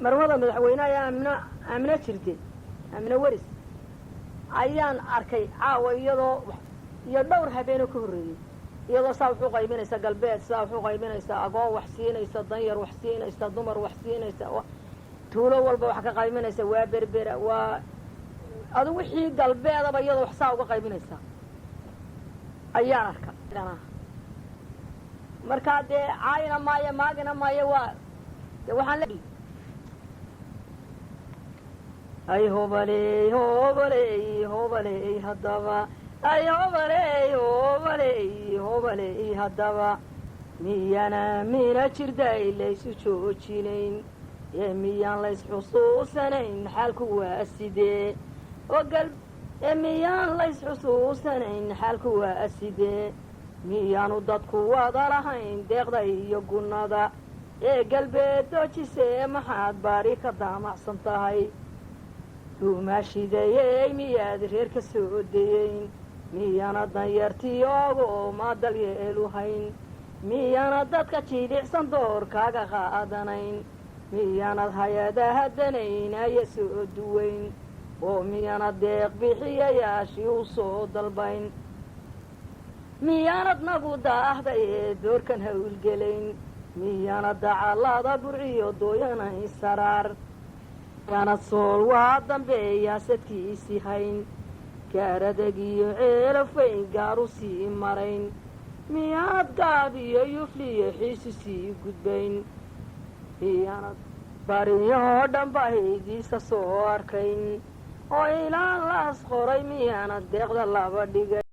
marwada madaxweynaha amna jirtay amna waris ayaan arkay caawa iyo dhowr habeen ka horreeyay iyadoo saa wuxuu qaybinaysa galbeed saa wuxuu qaybinaysa agoon wax siinaysa danyar wax siinaysa dumar wax siinaysa tuulo walba wax ka qaybinaysa waa berbera waa adu wixii galbeedaba iyadoo wax saa uga qaybinaysa ayaan arkay markaa dee caayina maayo maagina maayo waa dee waxaan le ay hobaley hobaley hobaley haddaba ay hobaley hobaley hobaley haddaba miyana mina jirday laysu joojinayn ee miyaan laysxusuusanayn xaalku waa sidee miyaan laysxusuusanayn xaalku waa sidee miyaanu dadku wada lahayn deeqda iyo gunnada ee galbeed doojisee maxaad baari ka daamacsan tahay duumaashidayey miyaad reer ka soo dayeyn miyana danyartiyoogo ma dalyeelu hayn miyana dadka jiidhicsan doorkaaga qaadanayn miyaanad hay-adaha danaynaya soo duwayn oo miyana deeq bixiyayaashii u soo dalbayn miyaanad nagu daahday ee doorkan hawlgelayn miyana dacalada burciyo dooyanayn saraar miyaanad sool waa dambeeyaa sadkiisii hayn gaaradag iyo ceelafayn gaaru sii marayn miyaanad gaab iyo yufliyo xiisu sii gudbayn miyaanad bariyoo dhan bahaydiisa soo arkayn oo ilaan laas qoray miyaanad deeqda laba dhigay